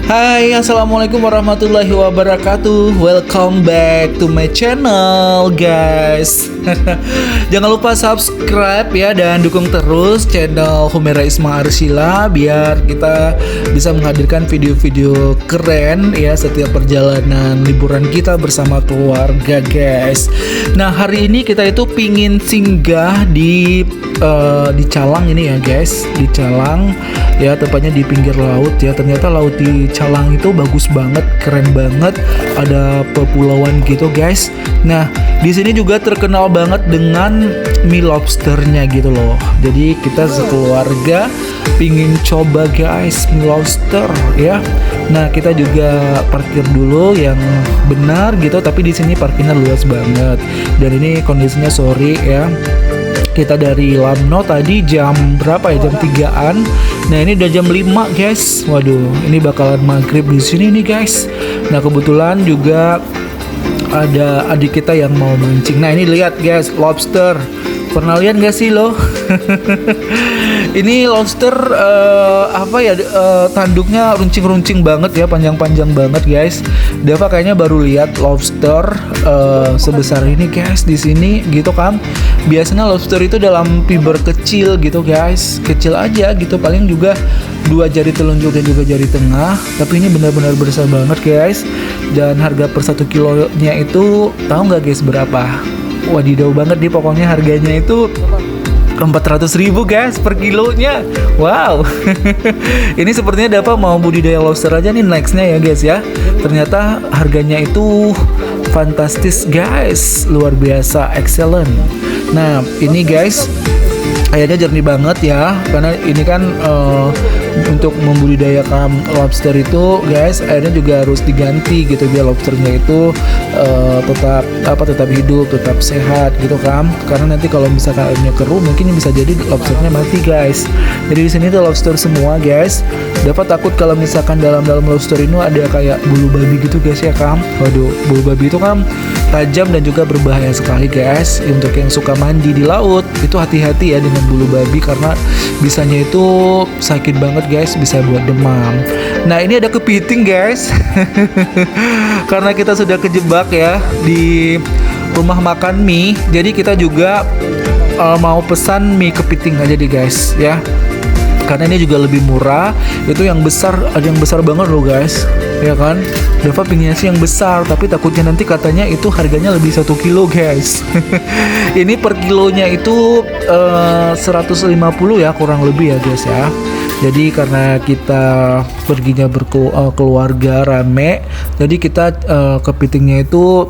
Hai, assalamualaikum warahmatullahi wabarakatuh. Welcome back to my channel, guys. Jangan lupa subscribe ya dan dukung terus channel Humaira Isma Arsila biar kita bisa menghadirkan video-video keren ya setiap perjalanan liburan kita bersama keluarga, guys. Nah, hari ini kita itu pingin singgah di Calang ini ya, guys. Di Calang ya, tepatnya di pinggir laut ya. Ternyata laut di Calang itu bagus banget, keren banget. Ada pepulauan gitu, guys. Nah, di sini juga terkenal banget dengan mie lobsternya gitu loh. Jadi kita sekeluarga pingin coba, guys, mie lobster ya. Nah, kita juga parkir dulu yang benar gitu. Tapi di sini parkirnya luas banget. Dan ini kondisinya sore ya. Kita dari Lamno tadi jam berapa ya? Jam 3-an. Nah, ini udah jam 5, guys. Waduh, ini bakalan maghrib di sini nih, guys. Nah, kebetulan juga ada adik kita yang mau mancing. Nah, ini lihat, guys, lobster. Pernah lihat gak sih lo? Ini lobster tanduknya runcing-runcing banget ya, panjang-panjang banget, guys. Deva kayaknya baru lihat lobster sebesar ini, guys, di sini gitu kan. Biasanya lobster itu dalam fiber kecil gitu, guys. Kecil aja gitu, paling juga 2 jari telunjuk dan juga jari tengah. Tapi ini benar-benar besar banget, guys. Dan harga per 1 kilonya itu tahu nggak, guys, berapa? Wadidaw banget nih, pokoknya harganya itu 400.000, guys, per kilonya. Wow. Ini sepertinya Dava mau budidaya lobster aja nih nextnya ya, guys ya. Ternyata harganya itu fantastis, guys, luar biasa, excellent. Nah, ini, guys, airnya jernih banget ya, karena ini kan untuk membudidayakan lobster itu, guys, airnya juga harus diganti gitu biar lobsternya itu tetap hidup, tetap sehat gitu kan. Karena nanti kalau misalkan airnya keruh mungkin bisa jadi lobsternya mati, guys. Jadi di sini tuh lobster semua, guys. Dapat takut kalau misalkan dalam lobster ini ada kayak bulu babi gitu, guys ya kan. Waduh, bulu babi itu kan tajam dan juga berbahaya sekali, guys. Untuk yang suka mandi di laut itu hati-hati ya dengan bulu babi karena bisanya itu sakit banget, guys, bisa buat demam. Nah, ini ada kepiting, guys. Karena kita sudah kejebak ya di rumah makan mie, jadi kita juga mau pesan mie kepiting aja deh, guys ya. Karena ini juga lebih murah. Itu yang besar, ada yang besar banget loh, guys, ya kan. Dava pinginnya sih yang besar, tapi takutnya nanti katanya itu harganya lebih 1 kilo, guys. Ini per kilonya itu 150 ya, kurang lebih ya, guys ya. Jadi karena kita perginya keluarga rame, jadi kita kepitingnya itu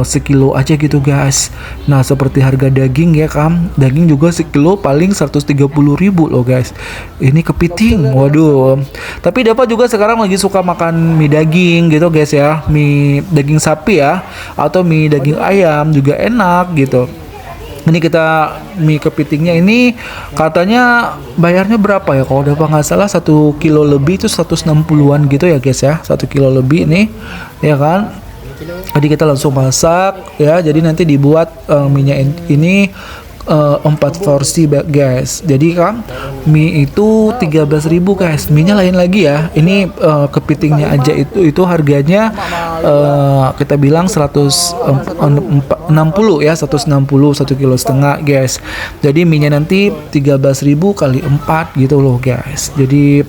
sekilo aja gitu, guys. Nah, seperti harga daging ya kan, daging juga sekilo paling 130.000 loh, guys. Ini kepiting, waduh. Tapi Dava juga sekarang lagi suka makan mie daging gitu, guys ya. Mie daging sapi ya, atau mie daging ayam juga enak gitu. Ini kita mie kepitingnya ini katanya bayarnya berapa ya? Kalau Dava nggak salah 1 kilo lebih itu 160-an gitu ya, guys ya. 1 kilo lebih nih, ya kan. Jadi kita langsung masak ya. Jadi nanti dibuat mie-nya ini 4 porsi, guys. Jadi kan mie itu 13.000, guys. Mie-nya lain lagi ya. Ini kepitingnya aja itu harganya kita bilang 160 ya, 160 1,5 kilo, guys. Jadi mie-nya nanti 13.000 kali 4 gitu loh, guys. Jadi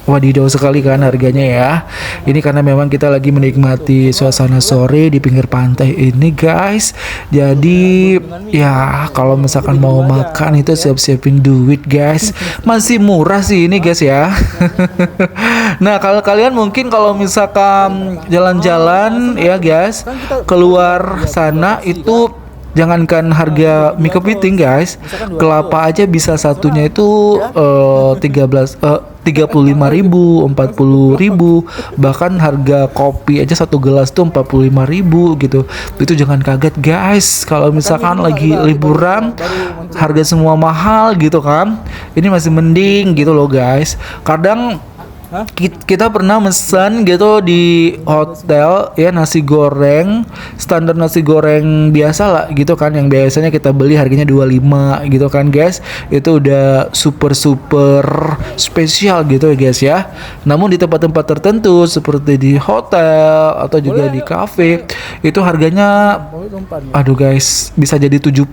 wadidaw sekali kan harganya ya. Ini karena memang kita lagi menikmati suasana sore di pinggir pantai ini, guys. Jadi ya kalau misalkan mau makan itu siap-siapin duit, guys. Masih murah sih ini, guys ya. Nah, kalau kalian mungkin kalau misalkan jalan-jalan ya, guys, keluar sana itu jangankan harga mie kepiting, guys, kelapa aja bisa satunya itu 35.000, 40.000, bahkan harga kopi aja 1 gelas tuh 45.000 gitu. Itu jangan kaget, guys, kalau misalkan lagi liburan harga semua mahal gitu kan. Ini masih mending gitu loh, guys. Kadang Kita pernah mesen gitu di hotel ya, nasi goreng standar, nasi goreng biasa lah gitu kan, yang biasanya kita beli harganya 25 gitu kan guys. Itu udah super spesial gitu ya guys ya. Namun di tempat-tempat tertentu seperti di hotel atau juga di cafe itu harganya aduh guys bisa jadi 70.000,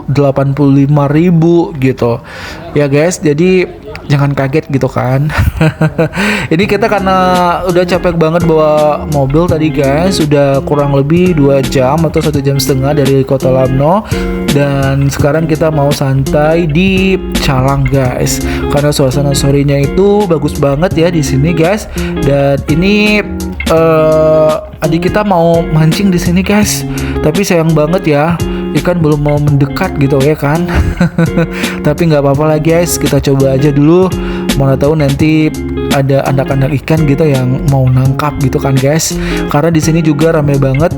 85.000 gitu ya guys. Jadi jangan kaget gitu kan. Ini kita karena udah capek banget bawa mobil tadi guys, sudah kurang lebih 2 jam atau 1,5 jam dari Kota Lamno, dan sekarang kita mau santai di Calang guys, karena suasana sorenya itu bagus banget ya di sini guys. Dan ini adik kita mau mancing di sini guys, tapi sayang banget ya ikan belum mau mendekat gitu ya kan. Tapi nggak apa-apa lah guys, kita coba aja dulu, mana tahu nanti ada anak-anak ikan gitu yang mau nangkap gitu kan guys. Karena di sini juga ramai banget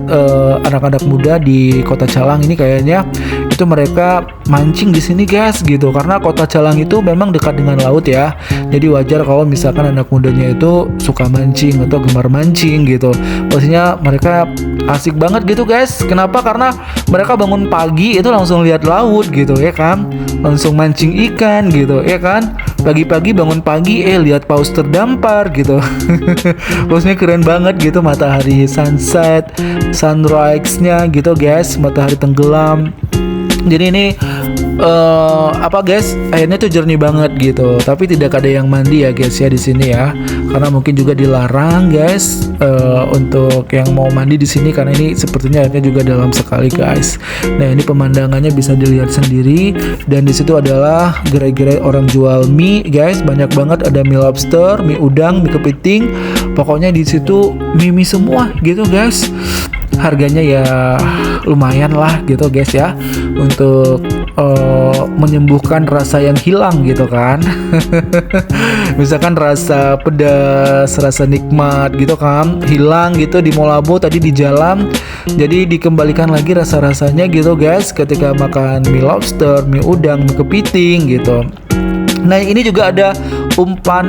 anak-anak muda di Kota Calang ini, kayaknya itu mereka mancing di sini guys gitu, karena Kota Calang itu memang dekat dengan laut ya. Jadi wajar kalau misalkan anak mudanya itu suka mancing atau gemar mancing gitu. Pastinya mereka asik banget gitu guys. Kenapa? Karena mereka bangun pagi itu langsung lihat laut gitu ya kan, langsung mancing ikan gitu ya kan. Pagi-pagi bangun pagi lihat paus terdampar gitu. Pausnya keren banget gitu, matahari sunset, sunrise-nya gitu guys, matahari tenggelam. Jadi ini apa guys, airnya tuh jernih banget gitu. Tapi tidak ada yang mandi ya guys ya di sini ya, karena mungkin juga dilarang guys untuk yang mau mandi di sini, karena ini sepertinya airnya juga dalam sekali guys. Nah ini pemandangannya bisa dilihat sendiri, dan di situ adalah gerai-gerai orang jual mie guys, banyak banget, ada mie lobster, mie udang, mie kepiting, pokoknya di situ mie semua gitu guys. Harganya ya lumayan lah gitu guys ya, untuk menyembuhkan rasa yang hilang gitu kan. Misalkan rasa pedas, rasa nikmat gitu kan hilang gitu di Molabo tadi di jalan, jadi dikembalikan lagi rasa-rasanya gitu guys ketika makan mie lobster, mie udang, mie kepiting gitu. Nah ini juga ada umpan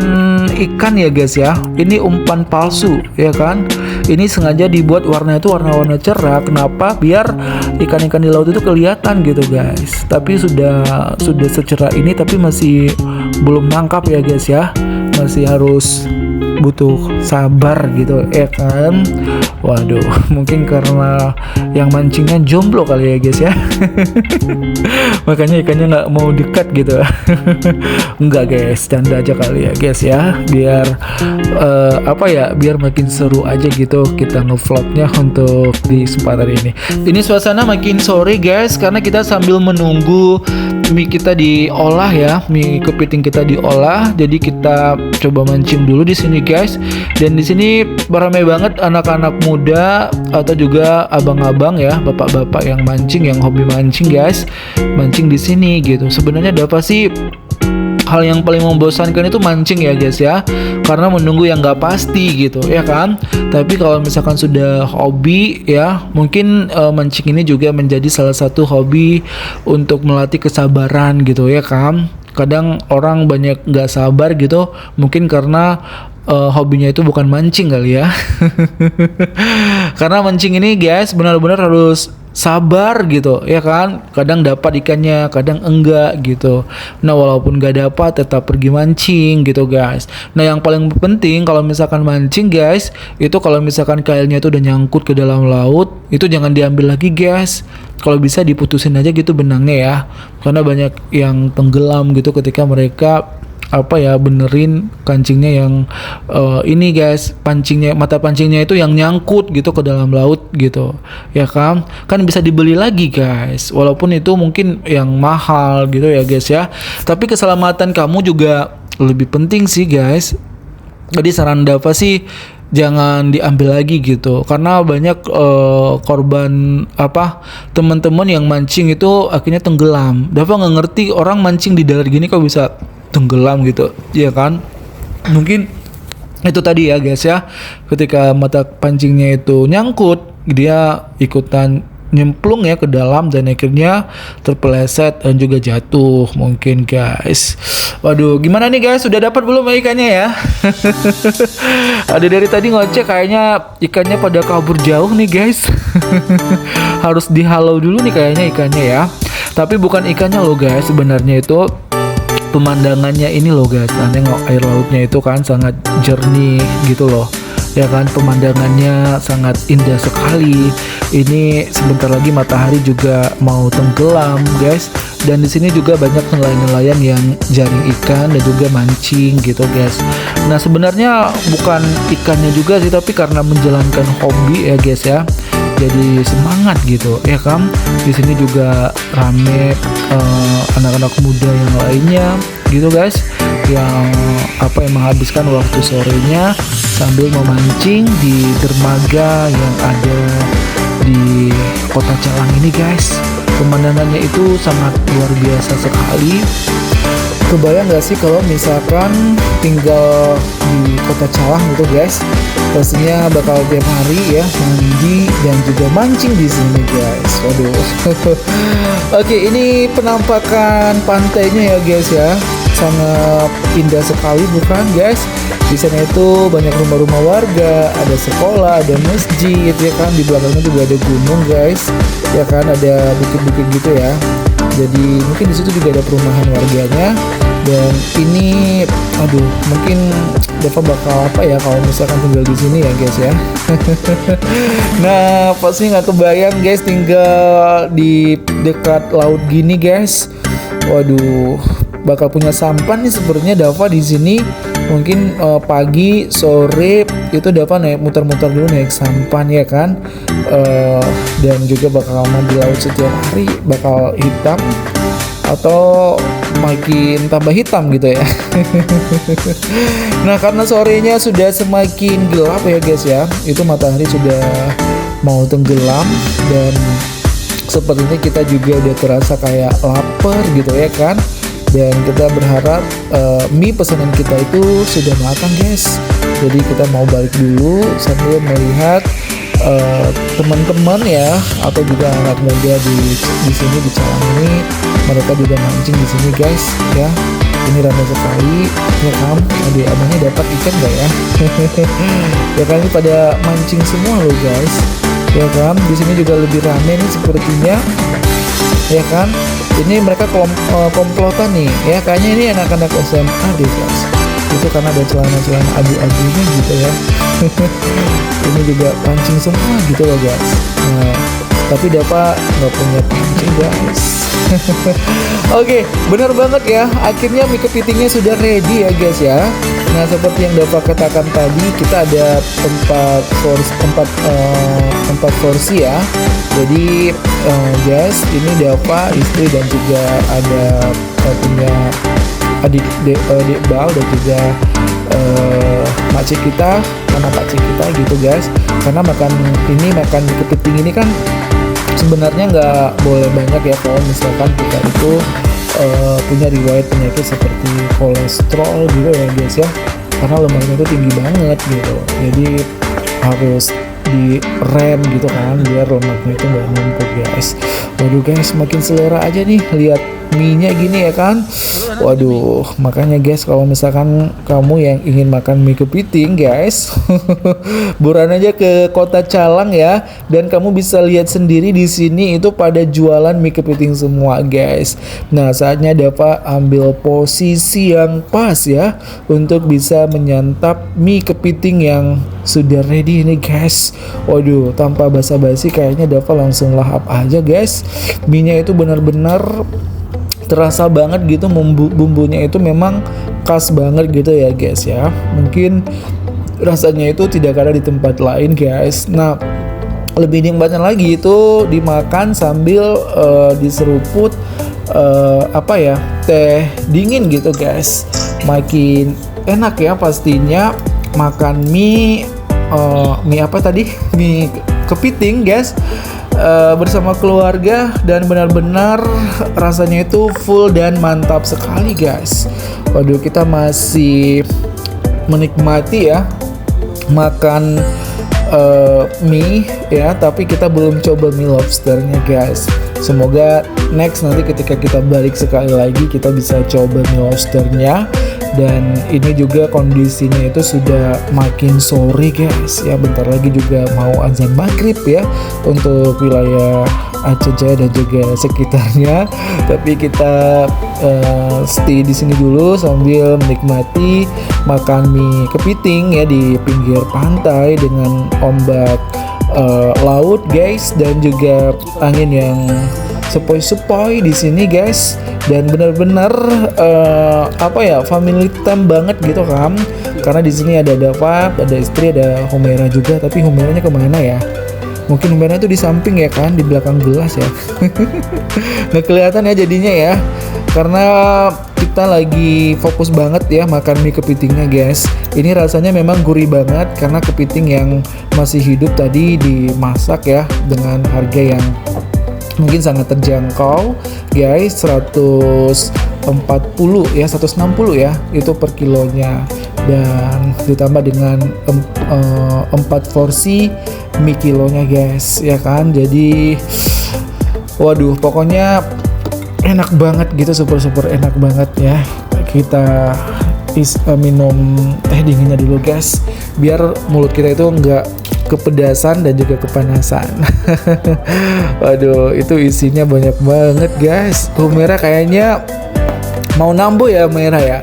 ikan ya guys ya, ini umpan palsu ya kan. Ini sengaja dibuat warna itu warna-warna cerah, kenapa? Biar ikan-ikan di laut itu kelihatan gitu guys. Tapi sudah secerah ini tapi masih belum nangkap ya guys ya, masih harus butuh sabar gitu ya kan. Waduh, mungkin karena yang mancingnya jomblo kali ya guys ya. Makanya ikannya nggak mau dekat gitu. Enggak guys, canda aja kali ya guys ya, biar apa ya, biar makin seru aja gitu kita ngevlognya untuk di kesempatan ini. Ini suasana makin sore guys, karena kita sambil menunggu mie kita diolah ya, mie kepiting kita diolah. Jadi kita coba mancing dulu di sini guys. Dan di sini ramai banget anak-anak muda atau juga abang-abang ya, bapak-bapak yang mancing, yang hobi mancing guys, mancing di sini gitu. Sebenarnya ada apa sih? Hal yang paling membosankan itu mancing ya guys ya, karena menunggu yang nggak pasti gitu ya kan. Tapi kalau misalkan sudah hobi ya, mungkin mancing ini juga menjadi salah satu hobi untuk melatih kesabaran gitu ya kan. Kadang orang banyak nggak sabar gitu, mungkin karena hobinya itu bukan mancing kali ya. Karena mancing ini guys benar-benar harus sabar gitu ya kan, kadang dapat ikannya, kadang enggak gitu. Nah walaupun gak dapat tetap pergi mancing gitu guys. Nah yang paling penting kalau misalkan mancing guys, itu kalau misalkan kailnya itu udah nyangkut ke dalam laut, itu jangan diambil lagi guys. Kalau bisa diputusin aja gitu benangnya ya, karena banyak yang tenggelam gitu ketika mereka benerin kancingnya yang ini guys, pancingnya, mata pancingnya itu yang nyangkut gitu ke dalam laut gitu ya kan bisa dibeli lagi guys, walaupun itu mungkin yang mahal gitu ya guys ya. Tapi keselamatan kamu juga lebih penting sih guys. Jadi saran Dava sih jangan diambil lagi gitu, karena banyak korban teman-teman yang mancing itu akhirnya tenggelam. Dava nggak ngerti orang mancing di darat gini kok bisa tenggelam gitu ya kan. Mungkin itu tadi ya guys ya, ketika mata pancingnya itu nyangkut dia ikutan nyemplung ya ke dalam dan akhirnya terpeleset dan juga jatuh mungkin guys. Waduh, gimana nih guys? Sudah dapat belum ikannya ya? Ada dari tadi ngoceh kayaknya ikannya pada kabur jauh nih guys. Harus dihalau dulu nih kayaknya ikannya ya. Tapi bukan ikannya loh guys, sebenarnya itu pemandangannya ini loh guys. Nah, nengok air lautnya itu kan sangat jernih gitu loh. Ya kan, pemandangannya sangat indah sekali. Ini sebentar lagi matahari juga mau tenggelam guys, dan di sini juga banyak nelayan-nelayan yang jaring ikan dan juga mancing gitu guys. Nah sebenarnya bukan ikannya juga sih, tapi karena menjalankan hobi ya guys ya, jadi semangat gitu ya kan. Di sini juga rame anak-anak muda yang lainnya gitu guys, yang menghabiskan waktu sorenya sambil memancing di dermaga yang ada di Kota Calang ini guys. Pemandangannya itu sangat luar biasa sekali. Kebayang gak sih kalau misalkan tinggal di Kota Calang gitu guys, pastinya bakal tiap hari ya mandi dan juga mancing di sini guys. Waduh. Oke, ini penampakan pantainya ya guys ya, sangat indah sekali bukan guys. Di sana itu banyak rumah-rumah warga, ada sekolah, ada masjid ya kan. Di belakangnya juga ada gunung guys, ya kan, ada bukit-bukit gitu ya. Jadi mungkin di situ juga ada perumahan warganya. Dan ini, aduh, mungkin Deva bakal kalau misalkan tinggal di sini ya guys ya. Nah pasti nggak kebayang guys tinggal di dekat laut gini guys. Waduh, bakal punya sampan nih sepertinya Dava di sini. Mungkin pagi sore itu Dava naik muter-muter dulu naik sampan ya kan. Dan juga bakal mandi laut setiap hari, bakal hitam atau makin tambah hitam gitu ya. Nah karena sorenya sudah semakin gelap ya guys ya, itu matahari sudah mau tenggelam, dan sepertinya kita juga udah terasa kayak lapar gitu ya kan. Dan kita berharap mie pesanan kita itu sudah matang guys. Jadi kita mau balik dulu sambil melihat teman-teman ya, atau juga anak muda di sini di Calang ini, mereka juga mancing di sini guys ya. Ini ramai sekali ya kan. Adik abangnya dapat ikan gak ya? Ya kan, ini pada mancing semua loh guys ya kan. Di sini juga lebih ramai nih sepertinya ya kan. Ini mereka komplotan nih ya, kayaknya ini anak-anak SMA deh guys. Itu karena ada celana-celana abu-abunya gitu ya. Ini juga pancing semua gitu loh guys. Nah, tapi Dava nggak punya pancing guys. Oke, benar banget ya. Akhirnya mie kepitingnya sudah ready ya guys ya. Nah seperti yang Dava katakan tadi, kita ada empat porsi ya. Jadi guys, ini Dava, istri, dan juga ada punya adik Bal dan juga makcik kita, anak pakcik kita gitu guys. Karena makan mie kepiting ini kan sebenarnya nggak boleh banyak ya kalau misalkan kita itu punya riwayat penyakit seperti kolesterol gitu ya guys ya. Karena lemaknya itu tinggi banget gitu, jadi harus direm gitu kan biar lemaknya itu nggak numpuk guys. Waduh guys, makin selera aja nih lihat mie-nya gini ya kan. Waduh, makanya guys kalau misalkan kamu yang ingin makan mie kepiting guys, buruan aja ke Kota Calang ya, dan kamu bisa lihat sendiri di sini itu pada jualan mie kepiting semua guys. Nah saatnya Dava ambil posisi yang pas ya untuk bisa menyantap mie kepiting yang sudah ready ini guys. Waduh, tanpa basa-basi kayaknya Dava langsung lahap aja guys. Mie-nya itu benar-benar terasa banget gitu, bumbunya itu memang khas banget gitu ya guys ya. Mungkin rasanya itu tidak ada di tempat lain guys. Nah lebih nikmatnya lagi itu dimakan sambil diseruput teh dingin gitu guys. Makin enak ya pastinya makan mie kepiting guys bersama keluarga, dan benar-benar rasanya itu full dan mantap sekali guys. Waduh, kita masih menikmati ya makan mie ya, tapi kita belum coba mie lobsternya guys. Semoga next nanti ketika kita balik sekali lagi kita bisa coba mie lobsternya. Dan ini juga kondisinya itu sudah makin sore guys ya, bentar lagi juga mau azan maghrib ya untuk wilayah Aceh Jaya dan juga sekitarnya. Tapi kita stay di sini dulu sambil menikmati makan mie kepiting ya di pinggir pantai dengan ombak laut guys, dan juga angin yang sepoi-sepoi di sini guys. Dan benar-benar family time banget gitu kan, karena di sini ada Dava, ada istri, ada Humaira juga. Tapi Humairanya kemana ya? Mungkin Humaira itu di samping ya kan, di belakang gelas ya. Nggak kelihatan ya jadinya ya, karena kita lagi fokus banget ya makan mie kepitingnya guys. Ini rasanya memang gurih banget karena kepiting yang masih hidup tadi dimasak ya dengan harga yang mungkin sangat terjangkau guys, 140 ya, 160 ya itu per kilonya, dan ditambah dengan 4 porsi mie kilonya guys ya kan. Jadi waduh pokoknya enak banget gitu, super enak banget ya. Kita minum teh dinginnya dulu guys, biar mulut kita itu enggak kepedasan dan juga kepanasan. Waduh, itu isinya banyak banget guys. Humaira kayaknya mau nambo ya Humaira ya,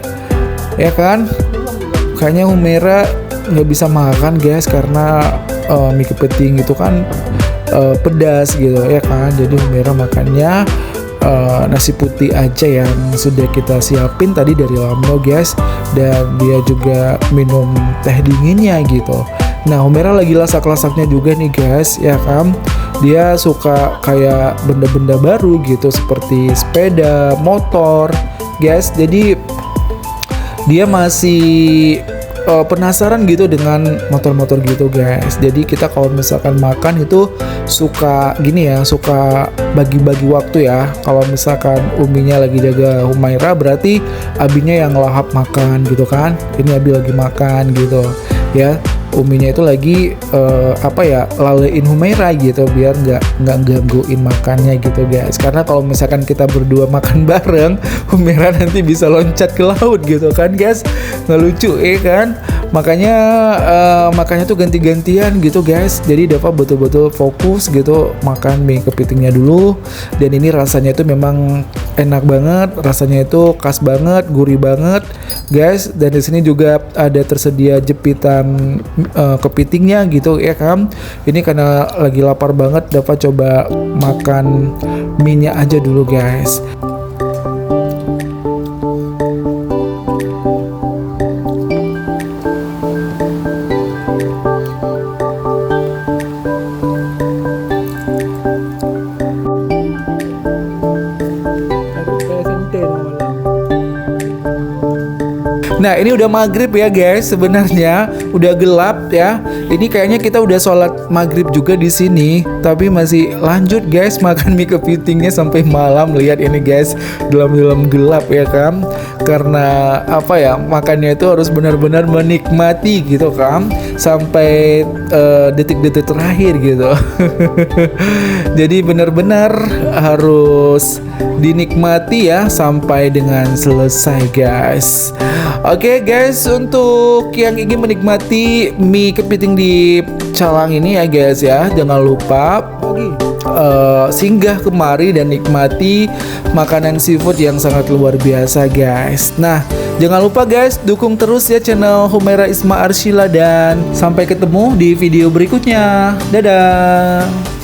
ya kan? Kayaknya Humaira nggak bisa makan guys karena mie kepiting itu kan pedas gitu ya kan. Jadi Humaira makannya nasi putih aja yang sudah kita siapin tadi dari Lamno guys, dan dia juga minum teh dinginnya gitu. Nah Humaira lagi lasak-lasaknya juga nih guys ya kan. Dia suka kayak benda-benda baru gitu seperti sepeda motor guys. Jadi dia masih penasaran gitu dengan motor-motor gitu guys. Jadi kita kalau misalkan makan itu suka gini ya, suka bagi-bagi waktu ya. Kalau misalkan Uminya lagi jaga Humaira, berarti Abinya yang lahap makan gitu kan. Ini Abi lagi makan gitu ya. Uminya itu lagi lalein Humaira gitu biar nggak gangguin makannya gitu guys. Karena kalau misalkan kita berdua makan bareng, Humaira nanti bisa loncat ke laut gitu kan guys, nggak lucu kan. Makanya tuh ganti-gantian gitu guys. Jadi Dava betul-betul fokus gitu makan mie kepitingnya dulu. Dan ini rasanya itu memang enak banget, rasanya itu khas banget, gurih banget guys. Dan di sini juga ada tersedia jepitan kepitingnya gitu ya kan. Ini karena lagi lapar banget, Dava coba makan mie-nya aja dulu guys. Nah ini udah maghrib ya guys, sebenarnya udah gelap ya. Ini kayaknya kita udah sholat maghrib juga di sini, tapi masih lanjut guys makan mie kepitingnya sampai malam. Lihat ini guys, dalam gelap ya kan. Karena makannya itu harus benar-benar menikmati gitu kan, sampai detik-detik terakhir gitu. Jadi benar-benar harus dinikmati ya sampai dengan selesai guys. Oke guys, untuk yang ingin menikmati mie kepiting di Calang ini ya guys ya, jangan lupa singgah kemari dan nikmati makanan seafood yang sangat luar biasa guys. Nah jangan lupa guys, dukung terus ya channel Humaira Isma Arshila, dan sampai ketemu di video berikutnya. Dadah.